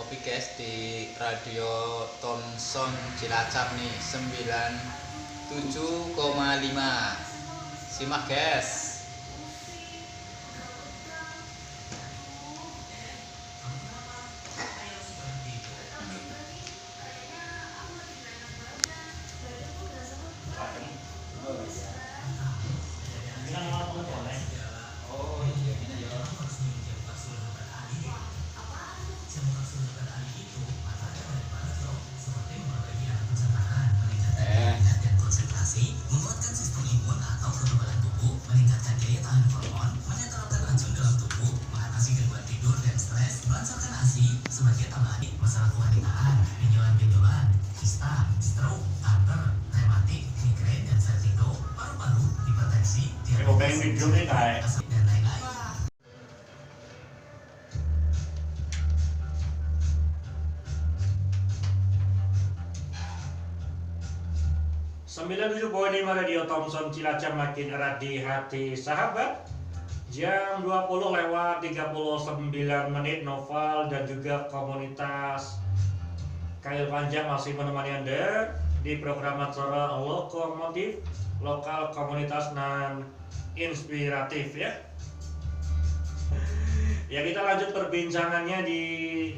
Kopi guys di Radio Thomson Cilacap nih 97,5. Simak guys. Oh iya iya. Konsentrasi, menguatkan sistem imun atau kekebalan tubuh, meningkatkan daya tahan hormon, menetralkan racun dalam tubuh, mengatasi gangguan tidur dan stres, melancarkan ASI, sebagai tambahan masalah kewanitaan, benjolan-benjolan, kista, stroke, kanker, rematik, migrain dan vertigo, paru-paru, hipertensi, diabetes, dan lain-lain. 97,5 Radio Thomson Cilacap makin erat di hati sahabat. Jam 20:39 Noval dan juga komunitas Kail Panjang masih menemani Anda di program acara Lokomotif Lokal Komunitas nan Inspiratif ya. Ya, kita lanjut perbincangannya di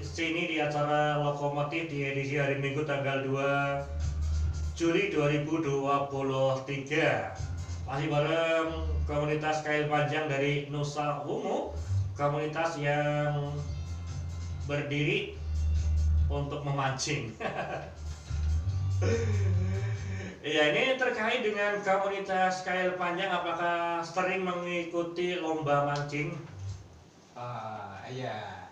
sini di acara Lokomotif di edisi hari Minggu tanggal 2 Juli 2023. Masih bareng komunitas Kail Panjang dari Nusa Ungu, komunitas yang berdiri untuk memancing. Ya, ini terkait dengan komunitas Kail Panjang, apakah sering mengikuti lomba mancing? Iya.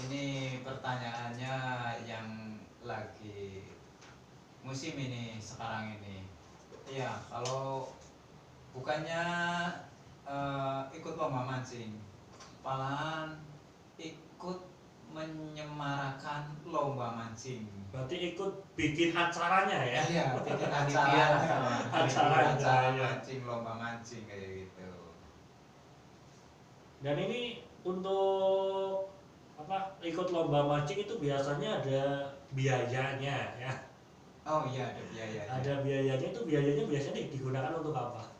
Ini pertanyaannya yang lagi musim ini sekarang ini. Iya, kalau bukannya ikut lomba mancing, malahan ikut menyemarakan lomba mancing. Berarti ikut bikin acaranya ya? Iya, bikin Acara mancing, lomba mancing kayak gitu. Dan ini untuk ikut lomba mancing itu biasanya ada biayanya ya? Oh iya, ada biaya. Ada biayanya, itu biayanya biasanya digunakan untuk apa?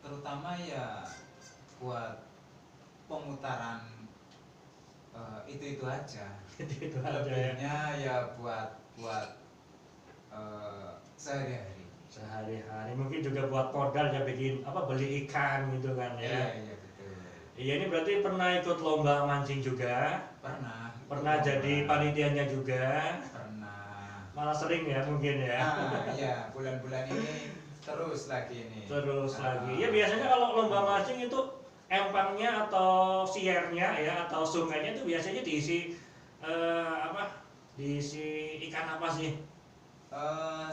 Terutama ya buat pemutaran itu aja. Itu aja ya. Lebihnya ya buat sehari-hari. Sehari-hari mungkin juga buat modal ya, bikin beli ikan gitu kan ya. Iya betul. Iya, ini berarti pernah ikut lomba mancing juga? Pernah jadi panitianya juga? Pernah. Malah sering ya mungkin ya? Iya, bulan-bulan ini terus lagi ini. Terus lagi. Ya biasanya kalau lomba mancing itu empangnya atau siernya ya atau sungainya itu biasanya diisi diisi ikan apa sih?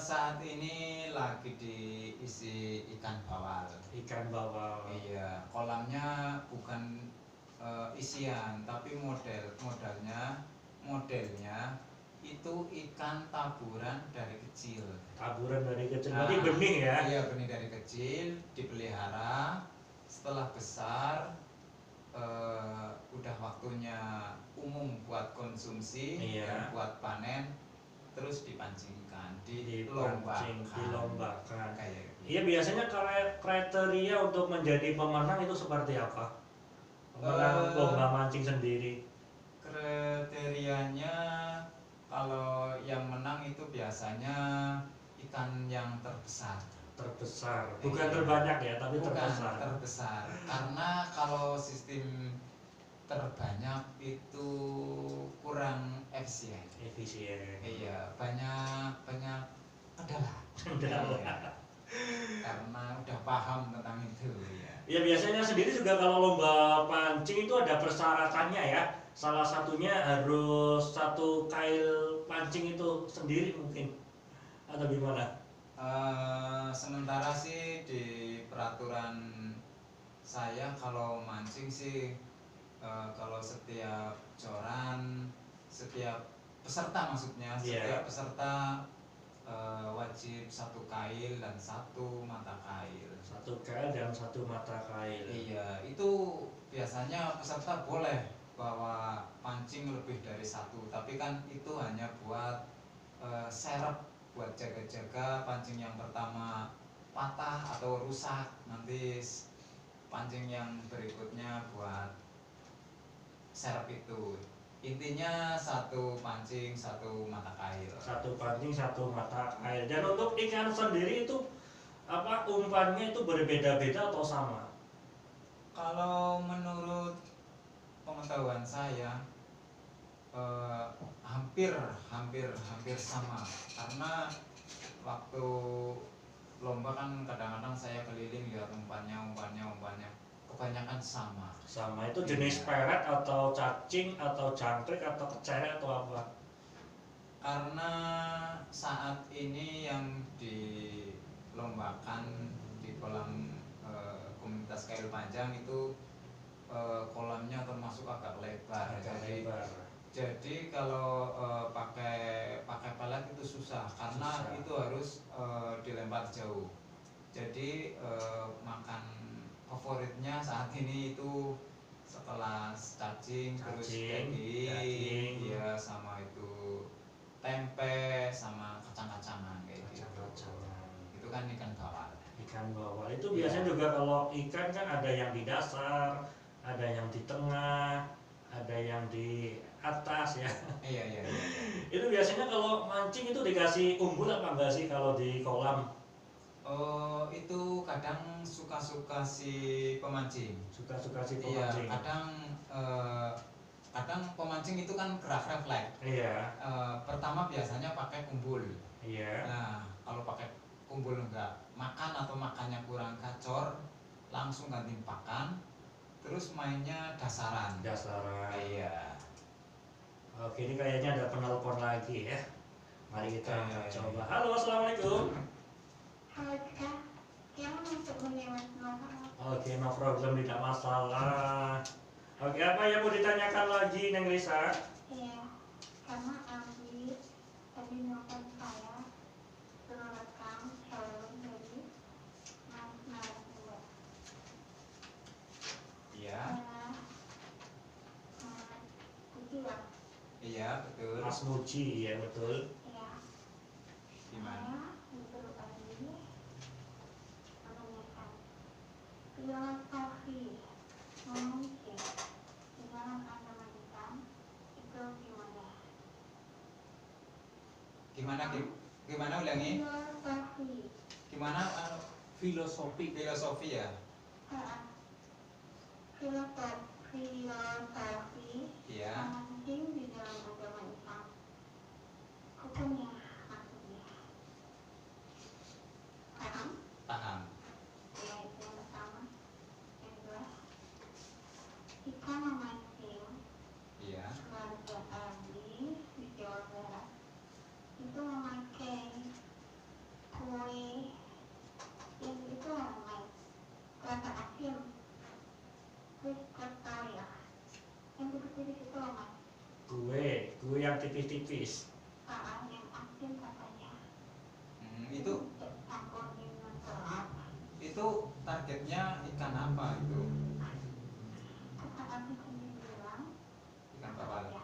Saat ini lagi diisi ikan bawal. Ikan bawal. Iya, kolamnya bukan isian, tapi modelnya itu ikan taburan dari kecil. Taburan dari kecil, berarti benih ya? Iya, benih dari kecil, dipelihara. Setelah besar, udah waktunya umum buat konsumsi dan buat panen, terus dipancingkan, dilombakan. Kayak gitu. Iya, biasanya kriteria untuk menjadi pemenang itu seperti apa? Pemenang lomba mancing sendiri. Kriterianya kalau yang menang itu biasanya ikan yang terbesar. Bukan terbanyak ya, tapi Bukan terbesar. Karena kalau sistem terbanyak itu kurang efisien. Iya, banyak adalah. Karena udah paham tentang itu ya. Ya, biasanya sendiri juga kalau lomba pancing itu ada persyaratannya ya. Salah satunya harus satu kail pancing itu sendiri mungkin, atau gimana? Sementara sih di peraturan saya kalau mancing sih kalau setiap joran, setiap peserta maksudnya, setiap peserta wajib satu kail dan satu mata kail. Satu kail dan satu mata kail. Iya, itu biasanya peserta boleh bawa pancing lebih dari satu, tapi kan itu hanya buat serep, buat jaga-jaga pancing yang pertama patah atau rusak, nanti pancing yang berikutnya buat serep itu. Intinya satu pancing satu mata kail. Satu pancing satu mata air. Dan untuk ikan sendiri itu apa umpannya itu berbeda-beda atau sama? Kalau menurut pengetahuan saya hampir sama, karena waktu lomba kan kadang-kadang saya keliling lihat umpannya kebanyakan sama. Sama itu jenis pelet atau cacing atau jangkrik atau kecere atau apa? Karena saat ini yang dilombakan di kolam komunitas kail panjang itu kolamnya termasuk agak lebar. Jadi kalau pakai pelet itu susah, karena itu harus dilempar jauh. Jadi makan favoritnya saat ini itu setelah cacing, terus daging, ya sama itu tempe sama kacang-kacangan kayak gitu. Itu kan ikan bawal. Ikan bawal itu biasanya juga kalau ikan kan ada yang di dasar, ada yang di tengah, ada yang di atas ya. Iya. Itu biasanya kalau mancing itu dikasih umbul apa enggak sih kalau di kolam? Oh, itu kadang suka-suka si pemancing. Suka-suka si Iya, pemancing. kadang pemancing itu kan gerak refleks. Iya. Pertama biasanya pakai kumbul. Iya. Nah, kalau pakai kumbul enggak makan atau makannya kurang gacor, langsung ganti pakan, terus mainnya dasaran. Iya. Oke, ini kayaknya ada penelpon lagi ya. Mari kita angkat Oke. coba. Halo, assalamualaikum. Halo Kak, yang masuk menewat nomor. Oke, no problem, tidak masalah. Oke, apa yang mau ditanyakan lagi, Neng Lisa? Iya, karena Abi tadi nelfon saya suruh rekam helm dari Mas Narasumber. Iya. Kucilang. Iya, betul. Mas Muji, ya betul. Iya. Gimana? Saya disuruh Abi menanyakan filosofi mungkin di dalam agama Islam itu gimana? Gimana ulangi? Filosofi. Gimana filosofi ya? Filosofi Iya. penting di dalam agama Islam. Hukumnya maksudnya. Paham? Paham. Ya, itu yang pertama. Yang kedua, kita memancing Iya. keluarga Abi di Jawa Barat itu memakai kue yang itu namanya kelapa asin, kue kotoya yang tipis-tipis itu namanya Kue yang tipis-tipis. yang asin katanya. Itu Campur dengan telur. itu targetnya ikan apa itu? Kata Abi sendiri bilang, Ikan bawal. ya,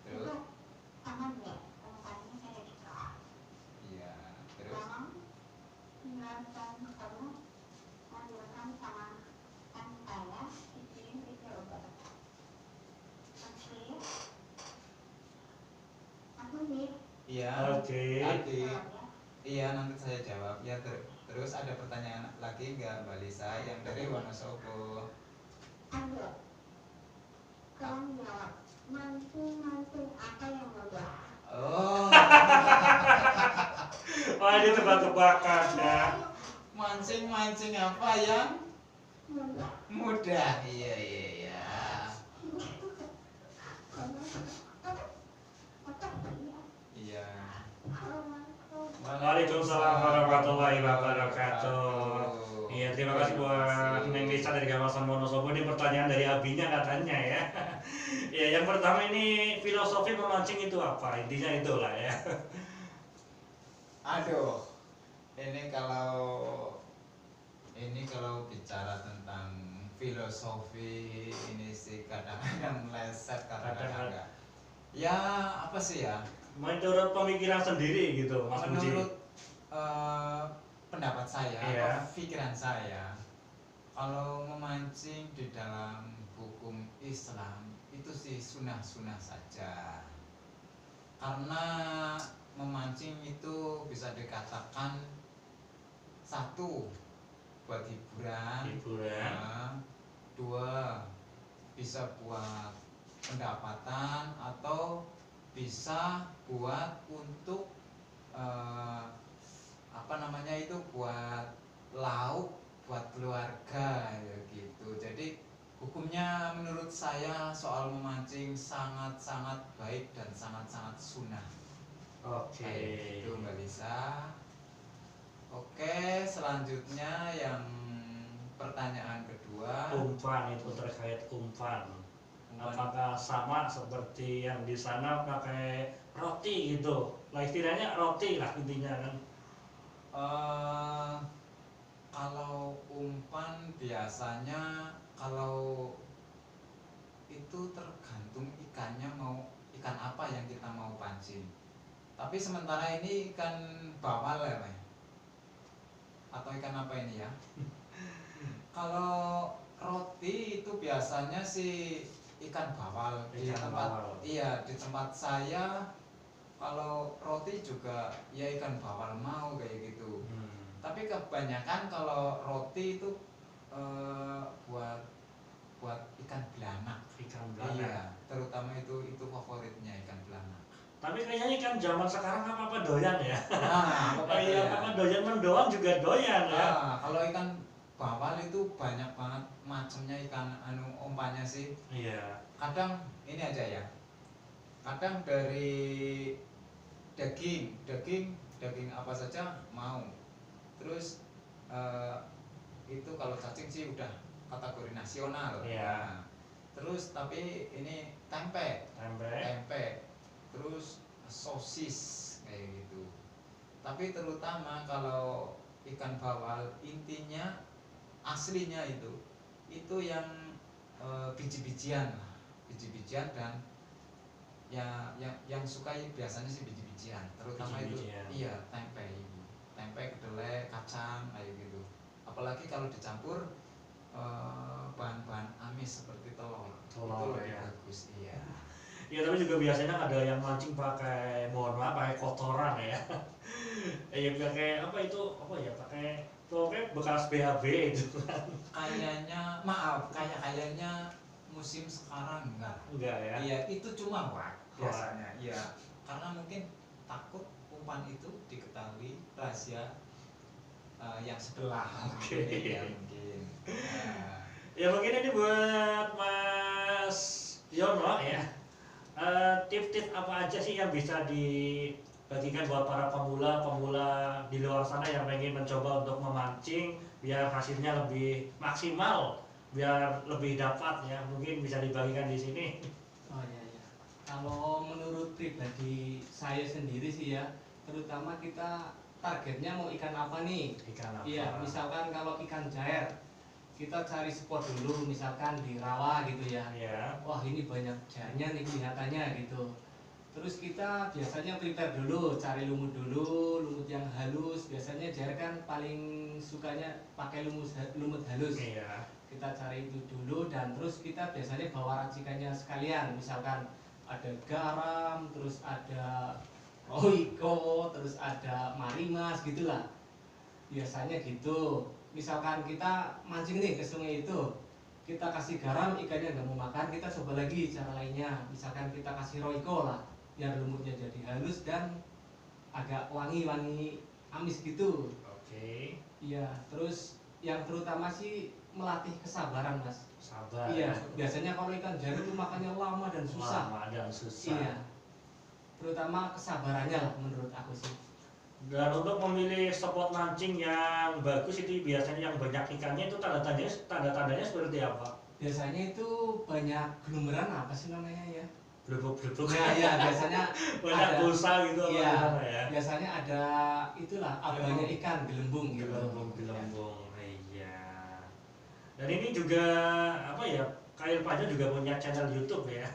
itu Terus? tangan ya, tempatnya saya gitu. Iya. Terus? Tolong tinggalkan kamu lanjutkan sama kan saya dikirim ke Jawa Barat. Oke. Aku nih. Iya. Oke. Adik. Ya. Iya, nanti saya jawab. Ya, terus ada pertanyaan lagi nggak, Mbak Lisa, yang dari Wonosobo? Ada. Tolong jawab. Mancing apa yang mudah? Oh, Wah, ini tebak-tebakan ya. mancing apa yang Mudah. mudah? Iya. Iya. Waalaikumsalam warahmatullahi wabarakatuh. Iya, terima kasih buat Neng Lisa dari kawasan Wonosobo. Ini pertanyaan dari abinya katanya ya. Ya, yang pertama ini filosofi memancing itu apa? Intinya itulah ya. Aduh, ini kalau bicara tentang filosofi ini sih kadang-kadang meleset, kadang-kadang Kadang-kadang. enggak. Ya apa sih ya? Menurut pemikiran sendiri gitu Mas Puji. Menurut pendapat saya Iya. atau pikiran saya, kalau memancing di dalam hukum Islam itu sih sunah-sunah saja. Karena memancing itu bisa dikatakan satu buat hiburan, nah, dua bisa buat pendapatan atau bisa buat untuk apa namanya itu buat lauk buat keluarga ya gitu. Jadi hukumnya menurut saya soal memancing sangat-sangat baik dan sangat-sangat sunnah. Oke. Kayak gitu Mbak Lisa. Oke, selanjutnya yang pertanyaan kedua. Umpan itu terkait umpan. Apakah sama seperti yang di sana pakai roti gitu? Lah istilahnya roti lah intinya kan. Kalau umpan biasanya kalau itu tergantung ikannya mau ikan apa yang kita mau pancing. Tapi sementara ini ikan bawal ya, Pak? Atau ikan apa ini ya? Kalau roti itu biasanya sih ikan bawal di Ikan tempat bawal. iya di tempat saya. Kalau roti juga ya ikan bawal mau kayak gitu. Tapi kebanyakan kalau roti itu buat ikan belanak. Ikan Iya, belanak. terutama itu favoritnya ikan belanak. Tapi kayaknya ikan zaman sekarang apa doyan ya? Nah, Iya, apa doyan mendoan juga doyan ya. Nah, kalau ikan bawal itu banyak banget macamnya ikan umpannya sih. Iya. Kadang ini aja ya. Kadang dari daging apa saja mau. Terus itu kalau cacing sih udah kategori nasional. Iya. Nah, terus tapi ini tempe. Terus sosis kayak gitu. Tapi terutama kalau ikan bawal intinya aslinya itu yang biji-bijian lah, biji-bijian dan ya yang suka biasanya sih biji-bijian, terutama Biji-bijian. itu iya tempe kedelai kacang kayak gitu. Apalagi kalau dicampur bahan-bahan amis seperti telur itu lebih ya. bagus. Iya. Iya, tapi juga biasanya ada yang mancing pakai, mohon maaf, pakai kotoran ya. Ya pakai apa itu? Apa ya? Pakai pokoknya bekas BHB itu kan. Kayaknya musim sekarang enggak. Enggak ya? Iya, itu cuma biasanya. Iya, karena mungkin takut umpan itu diketahui rahasia yang sebelah. Oke. Iya, mungkin. Nah, Ya mungkin ini buat Mas Yono ya. Tips-tips apa aja sih yang bisa dibagikan buat para pemula di luar sana yang ingin mencoba untuk memancing biar hasilnya lebih maksimal, biar lebih dapat ya, mungkin bisa dibagikan di sini. Oh iya ya. Kalau menurut pribadi saya sendiri sih ya, terutama kita targetnya mau ikan apa nih? Ikan apa? Iya, misalkan kalau ikan jair, kita cari spot dulu, misalkan di rawa gitu ya. Ya. Wah ini banyak jairnya nih kelihatannya gitu. Terus kita biasanya prepare dulu, cari lumut dulu, lumut yang halus. Biasanya jair kan paling sukanya pakai lumut halus. Iya. Kita cari itu dulu dan terus kita biasanya bawa racikannya sekalian, misalkan ada garam, terus ada roiko, terus ada marimas gitulah. Biasanya gitu. Misalkan kita mancing nih ke sungai itu, kita kasih garam, ikannya nggak mau makan, kita coba lagi cara lainnya. Misalkan kita kasih roiko lah, biar lumutnya jadi halus dan agak wangi-wangi amis gitu. Oke. Iya, terus yang terutama sih melatih kesabaran, Mas. Sabar. Iya, biasanya kalau ikan jair itu makannya lama dan susah. Lama dan susah. Iya, terutama kesabarannya lah menurut aku sih. Dan untuk memilih spot mancing yang bagus itu biasanya yang banyak ikannya itu tanda-tandanya seperti apa? Biasanya itu banyak gelumeran apa sih namanya ya? Blubuk-blubuk. Nah, ya biasanya Banyak ada- busa gitu apa Iya, gimana ya? biasanya ada itulah abangnya ikan gelembung gitu. Gelembung-gelembung. Iya. Dan ini juga apa ya? Kail Panjang juga punya channel YouTube ya.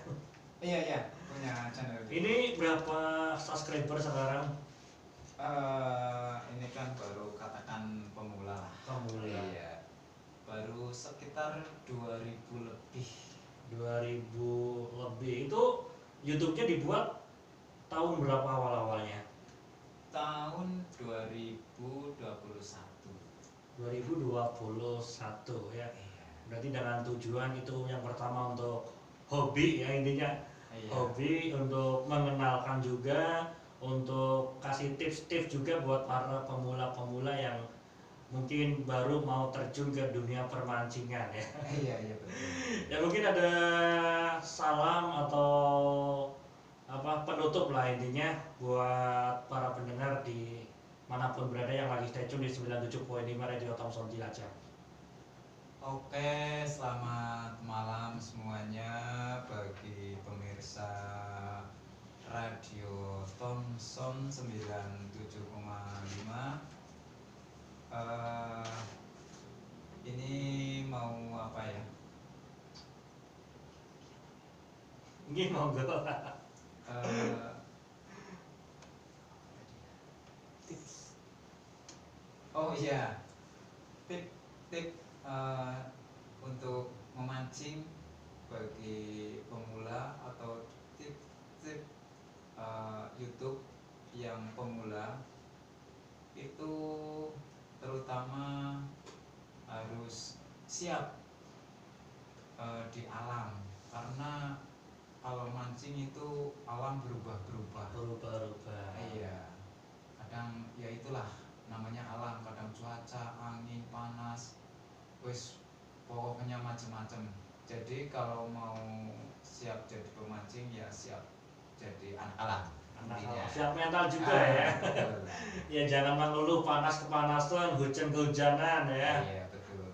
Iya, punya channel. Ini berapa subscriber sekarang? Ini kan baru katakan pemula lah. Pemula. Iya. Baru sekitar 2000 lebih. 2000 lebih. Itu YouTube-nya dibuat tahun berapa awal-awalnya? Tahun 2021. 2021 ya. Berarti dengan tujuan itu yang pertama untuk hobi ya intinya. Iya. Hobi untuk mengenalkan juga, untuk kasih tips-tips juga buat para pemula-pemula yang mungkin baru mau terjun ke dunia permancingan ya. Iya betul. Ya mungkin ada salam atau apa penutup lah intinya buat para pendengar di manapun berada yang lagi stay tune di 97.5 Radio Thompson Cilacap. Oke, selamat malam semuanya bagi pemirsa Radio Thompson 97,5. Ini mau apa ya? Ini monggo. Tips. Oh iya, tip untuk memancing bagi pemula atau tip YouTube yang pemula itu terutama harus siap di alam, karena kalau mancing itu alam berubah-berubah. Iya, kadang ya itulah namanya alam, kadang cuaca, angin, panas, wis pokoknya macam-macam. Jadi kalau mau siap jadi pemancing ya siap jadi anak alam. Intinya. Siap mental juga ya. Betul. Ya jangan mengeluh panas kepanasan, hujan kehujanan ya. Iya betul.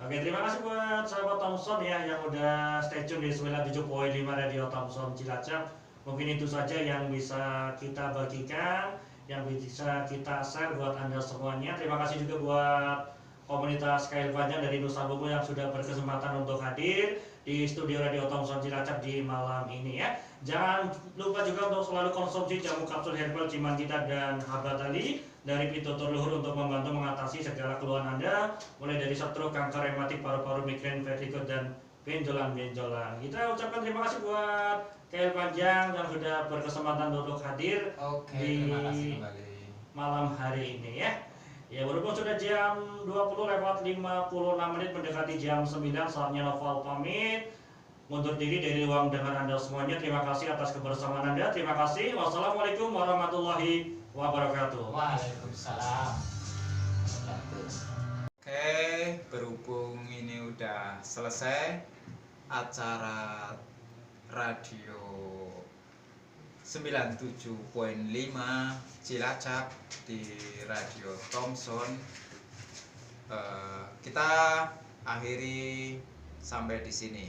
Oke, terima kasih buat sahabat Thompson ya yang udah stay tune di 97.5 Radio Thompson Cilacap. Mungkin itu saja yang bisa kita bagikan, yang bisa kita share buat Anda semuanya. Terima kasih juga buat komunitas Kail Panjang dari Nusa Buku yang sudah berkesempatan untuk hadir di studio Radio Thompson Cilacap di malam ini ya. Jangan lupa juga untuk selalu konsumsi jamu kapsul herbal Ciman Kita dan Habatali dari Pitutur Luhur untuk membantu mengatasi segala keluhan Anda, mulai dari stroke, kanker, rematik, paru-paru, migrain, vertigo, dan benjolan-benjolan. Kita ucapkan terima kasih buat Kail Panjang yang sudah berkesempatan untuk hadir Oke, di terima kasih kembali. malam hari ini ya. Ya berhubung sudah jam 20:56 mendekati jam 9, saatnya Noval pamit mundur diri dari ruang dengar Anda semuanya. Terima kasih atas kebersamaan Anda. Terima kasih. Wassalamualaikum warahmatullahi wabarakatuh. Waalaikumsalam. Oke, berhubung ini udah selesai acara radio 97.5 Cilacap di Radio Thompson, kita akhiri sampai di sini.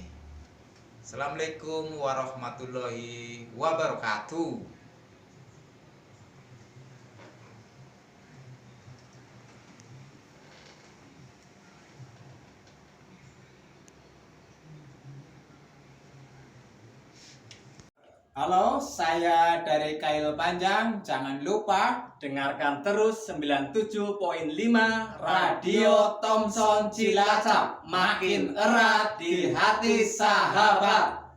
Assalamualaikum warahmatullahi wabarakatuh. Halo, saya dari Kail Panjang. Jangan lupa dengarkan terus 97.5 Radio Thompson Cilacap. Makin erat di hati sahabat.